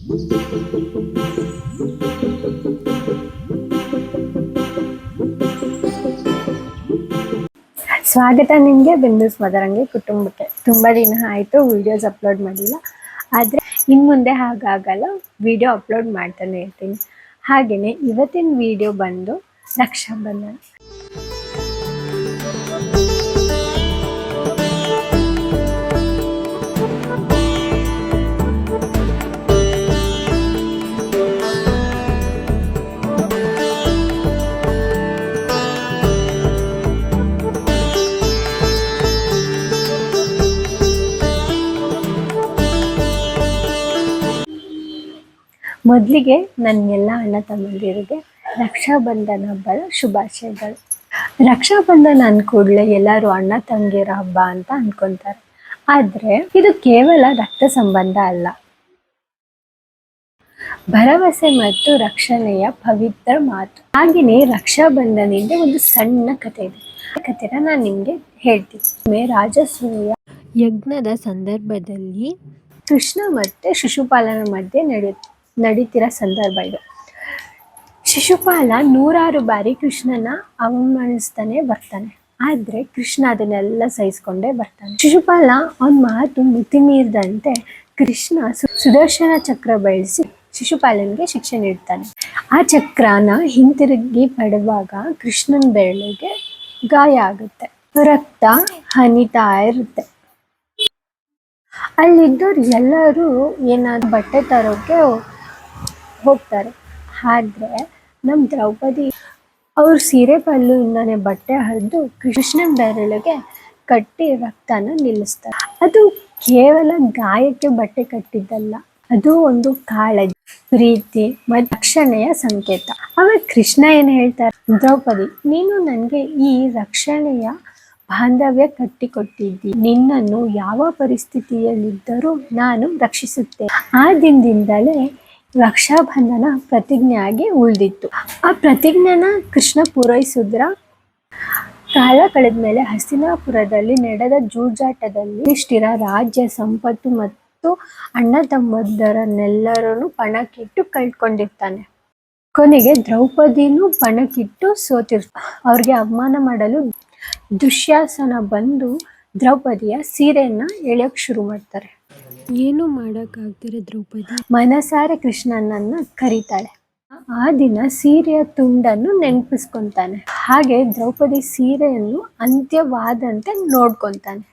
ಸ್ವಾಗತ ನಿಮಗೆ ಬಿಂದುಸ್ ಮದರಂಗಿ ಕುಟುಂಬಕ್ಕೆ. ತುಂಬ ದಿನ ಆಯಿತು ವಿಡಿಯೋಸ್ ಅಪ್ಲೋಡ್ ಮಾಡಿಲ್ಲ, ಆದರೆ ಇನ್ನು ಮುಂದೆ ಹಾಗಾಗಲ್ಲ, ವಿಡಿಯೋ ಅಪ್ಲೋಡ್ ಮಾಡ್ತಾನೆ ಇರ್ತೀನಿ. ಹಾಗೆಯೇ ಇವತ್ತಿನ ವಿಡಿಯೋ ಬಂದು ರಕ್ಷಾಬಂಧನ. ಮೊದಲಿಗೆ ನನ್ನೆಲ್ಲ ಅಣ್ಣ ತಮ್ಮಂದಿರಿಗೆ ರಕ್ಷಾಬಂಧನ ಹಬ್ಬದ ಶುಭಾಶಯಗಳು. ರಕ್ಷಾಬಂಧನ ಅಂದ್ಕೂಡ್ಲೆ ಎಲ್ಲರೂ ಅಣ್ಣ ತಂಗಿರ ಹಬ್ಬ ಅಂತ ಅನ್ಕೊಂತಾರೆ. ಆದರೆ ಇದು ಕೇವಲ ರಕ್ತ ಸಂಬಂಧ ಅಲ್ಲ, ಭರವಸೆ ಮತ್ತು ರಕ್ಷಣೆಯ ಪವಿತ್ರ ಮಾತು. ಹಾಗೆಯೇ ರಕ್ಷಾಬಂಧನಿಂದ ಒಂದು ಸಣ್ಣ ಕಥೆ ಇದೆ. ಆ ಕಥೆನ ನಾನು ನಿಮಗೆ ಹೇಳ್ತೀನಿ. ರಾಜಸೂಯ ಯಜ್ಞದ ಸಂದರ್ಭದಲ್ಲಿ ಕೃಷ್ಣ ಮತ್ತು ಶಿಶುಪಾಲನ ಮಧ್ಯೆ ನಡೀತಿರೋ ಸಂದರ್ಭ ಇದು. ಶಿಶುಪಾಲ ನೂರಾರು ಬಾರಿ ಕೃಷ್ಣನ ಅವಮಾನಿಸ್ತಾನೆ ಬರ್ತಾನೆ, ಆದರೆ ಕೃಷ್ಣ ಅದನ್ನೆಲ್ಲ ಸಹಿಸ್ಕೊಂಡೇ ಬರ್ತಾನೆ. ಶಿಶುಪಾಲ ಅವನ ಮಾತು ಮಿತಿ ಮೀರಿದಂತೆ ಕೃಷ್ಣ ಸುದರ್ಶನ ಚಕ್ರ ಬಳಸಿ ಶಿಶುಪಾಲನಿಗೆ ಶಿಕ್ಷೆ ನೀಡ್ತಾನೆ. ಆ ಚಕ್ರನ ಹಿಂತಿರುಗಿ ಪಡೆಯುವಾಗ ಕೃಷ್ಣನ ಬೆರಳಿಗೆ ಗಾಯ ಆಗುತ್ತೆ, ರಕ್ತ ಹನಿತಾ ಇರುತ್ತೆ. ಅಲ್ಲಿದ್ದವ್ರು ಎಲ್ಲರೂ ಏನಾದ್ರು ಬಟ್ಟೆ ತರೋಕೆ ಹೋಗ್ತಾರೆ. ಆದರೆ ನಮ್ಮ ದ್ರೌಪದಿ ಅವ್ರ ಸೀರೆ ಪಲ್ಲುವಿಂದಾನೆ ಬಟ್ಟೆ ಹರಿದು ಕೃಷ್ಣನ ಬೆರಳಿಗೆ ಕಟ್ಟಿ ರಕ್ತನ ನಿಲ್ಲಿಸ್ತಾರೆ. ಅದು ಕೇವಲ ಗಾಯಕ್ಕೆ ಬಟ್ಟೆ ಕಟ್ಟಿದ್ದಲ್ಲ, ಅದು ಒಂದು ಕಾಳಜಿ, ಪ್ರೀತಿ ಮತ್ತು ರಕ್ಷಣೆಯ ಸಂಕೇತ. ಆಮೇಲೆ ಕೃಷ್ಣ ಏನು ಹೇಳ್ತಾರೆ, ದ್ರೌಪದಿ ನೀನು ನನಗೆ ಈ ರಕ್ಷಣೆಯ ಬಾಂಧವ್ಯ ಕಟ್ಟಿಕೊಟ್ಟಿದ್ದಿ, ನಿನ್ನನ್ನು ಯಾವ ಪರಿಸ್ಥಿತಿಯಲ್ಲಿದ್ದರೂ ನಾನು ರಕ್ಷಿಸುತ್ತೇನೆ. ಆ ದಿನದಿಂದಲೇ ರಕ್ಷಾಬಂಧನ ಪ್ರತಿಜ್ಞೆಯಾಗಿ ಉಳಿದಿತ್ತು. ಆ ಪ್ರತಿಜ್ಞೆನ ಕೃಷ್ಣ ಪೂರೈಸಿದ್ರ. ಕಾಲ ಕಳೆದ ಮೇಲೆ ಹಸ್ತಿನಾಪುರದಲ್ಲಿ ನಡೆದ ಜೂಜಾಟದಲ್ಲಿ ಯುಧಿಷ್ಠಿರ ರಾಜ್ಯ ಸಂಪತ್ತು ಮತ್ತು ಅಣ್ಣ ತಮ್ಮಂದಿರನ್ನೆಲ್ಲರನ್ನು ಪಣಕ್ಕಿಟ್ಟು ಕಳ್ಕೊಂಡಿರ್ತಾನೆ. ಕೊನೆಗೆ ದ್ರೌಪದಿನೂ ಪಣಕ್ಕಿಟ್ಟು ಸೋತಿರ್ತಾನೆ. ಅವ್ರಿಗೆ ಅವಮಾನ ಮಾಡಲು ದುಶ್ಯಾಸನ ಬಂದು ದ್ರೌಪದಿಯ ಸೀರೆಯನ್ನ ಎಳೆಯೋಕೆ ಶುರು ಮಾಡ್ತಾರೆ. ಏನು ಮಾಡೋಕ್ಕಾಗ್ತಾರೆ ದ್ರೌಪದಿ ಮನಸಾರೆ ಕೃಷ್ಣನನ್ನ ಕರೀತಾಳೆ. ಆ ದಿನ ಸೀರೆಯ ತುಂಡನ್ನು ನೆನಪಿಸ್ಕೊಂತಾನೆ. ಹಾಗೆ ದ್ರೌಪದಿ ಸೀರೆಯನ್ನು ಅಂತ್ಯವಾದಂತೆ ನೋಡ್ಕೊಂತಾನೆ.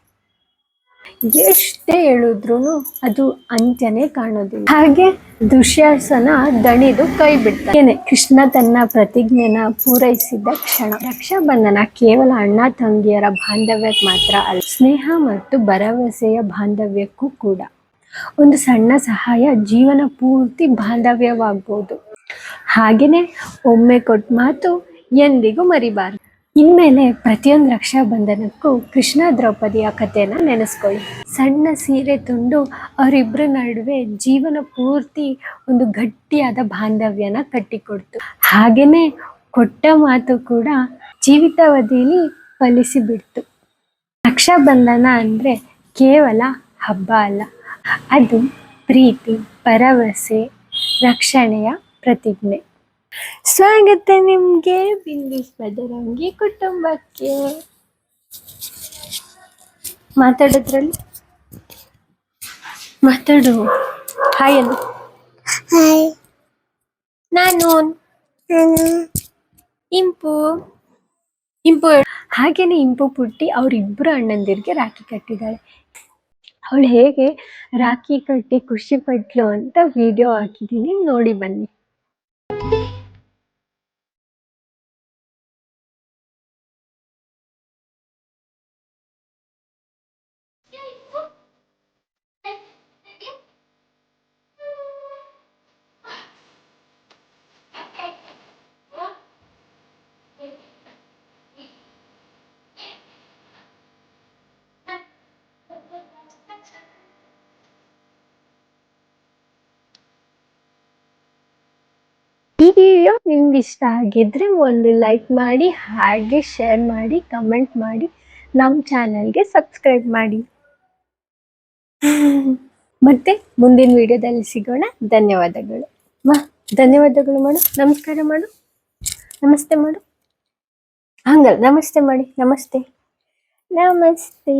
ಎಷ್ಟೇ ಹೇಳಿದ್ರು ಅದು ಅಂತ್ಯನೇ ಕಾಣೋದಿಲ್ಲ. ಹಾಗೆ ದುಶ್ಯಾಸನ ದಣಿದು ಕೈ ಬಿಡ್ತಾನೆ. ಕೃಷ್ಣ ತನ್ನ ಪ್ರತಿಜ್ಞೆನ ಪೂರೈಸಿದ ಕ್ಷಣ. ರಕ್ಷಾಬಂಧನ ಕೇವಲ ಅಣ್ಣ ತಂಗಿಯರ ಬಾಂಧವ್ಯಕ್ಕೆ ಮಾತ್ರ ಅಲ್ಲ, ಸ್ನೇಹ ಮತ್ತು ಭರವಸೆಯ ಬಾಂಧವ್ಯಕ್ಕೂ ಕೂಡ. ಒಂದು ಸಣ್ಣ ಸಹಾಯ ಜೀವನ ಪೂರ್ತಿ ಬಾಂಧವ್ಯವಾಗ್ಬೋದು. ಹಾಗೆಯೇ ಒಮ್ಮೆ ಕೊಟ್ಟ ಮಾತು ಎಂದಿಗೂ ಮರಿಬಾರದು. ಇನ್ಮೇಲೆ ಪ್ರತಿಯೊಂದು ರಕ್ಷಾಬಂಧನಕ್ಕೂ ಕೃಷ್ಣ ದ್ರೌಪದಿಯ ಕಥೆನ ನೆನೆಸ್ಕೊಳ್ಳಿ. ಸಣ್ಣ ಸೀರೆ ತುಂಡು ಅವರಿಬ್ಬರ ನಡುವೆ ಜೀವನ ಪೂರ್ತಿ ಒಂದು ಗಟ್ಟಿಯಾದ ಬಾಂಧವ್ಯನ ಕಟ್ಟಿಕೊಡ್ತು. ಹಾಗೆಯೇ ಕೊಟ್ಟ ಮಾತು ಕೂಡ ಜೀವಿತಾವಧಿಯಲ್ಲಿ ಫಲಿಸಿಬಿಡ್ತು. ರಕ್ಷಾಬಂಧನ ಅಂದರೆ ಕೇವಲ ಹಬ್ಬ ಅಲ್ಲ, ಅದು ಪ್ರೀತಿ, ಭರವಸೆ, ರಕ್ಷಣೆಯ ಪ್ರತಿಜ್ಞೆ. ಸ್ವಾಗತ ನಿಮಗೆ ಬಿಂದುಸ್ ಮದರಂಗಿ ಕುಟುಂಬಕ್ಕೆ. ಮಾತಾಡೋದ್ರಲ್ಲಿ ಮಾತಾಡು. ಹಾಯ್ ಅಲ್ಲ. ಹಾಯ್, ನಾನು ಇಂಪು. ಹಾಗೇನೆ ಇಂಪು ಪುಟ್ಟಿ ಅವರಿಬ್ಬರು ಅಣ್ಣಂದಿರಿಗೆ ರಾಖಿ ಕಟ್ಟಿದ್ದಾಳೆ. ಅವಳು ಹೇಗೆ ರಾಖಿ ಕಟ್ಟಿ ಖುಷಿ ಪಟ್ಲು ಅಂತ ವಿಡಿಯೋ ಹಾಕಿದ್ದೀನಿ, ನೋಡಿ ಬನ್ನಿ. ಈ ವಿಡಿಯೋ ನಿಮ್ಗೆ ಇಷ್ಟ ಆಗಿದ್ರೆ ಒಂದು ಲೈಕ್ ಮಾಡಿ, ಹಾಗೆ ಶೇರ್ ಮಾಡಿ, ಕಮೆಂಟ್ ಮಾಡಿ, ನಮ್ಮ ಚಾನಲ್ಗೆ ಸಬ್ಸ್ಕ್ರೈಬ್ ಮಾಡಿ. ಮತ್ತೆ ಮುಂದಿನ ವಿಡಿಯೋದಲ್ಲಿ ಸಿಗೋಣ. ಧನ್ಯವಾದಗಳು. ಮಾ ಧನ್ಯವಾದಗಳು ಮಾಡು, ನಮಸ್ಕಾರ ಮಾಡು, ನಮಸ್ತೆ ಮಾಡು. ಹಂಗಲ್ಲ, ನಮಸ್ತೆ ಮಾಡಿ, ನಮಸ್ತೆ ನಮಸ್ತೆ.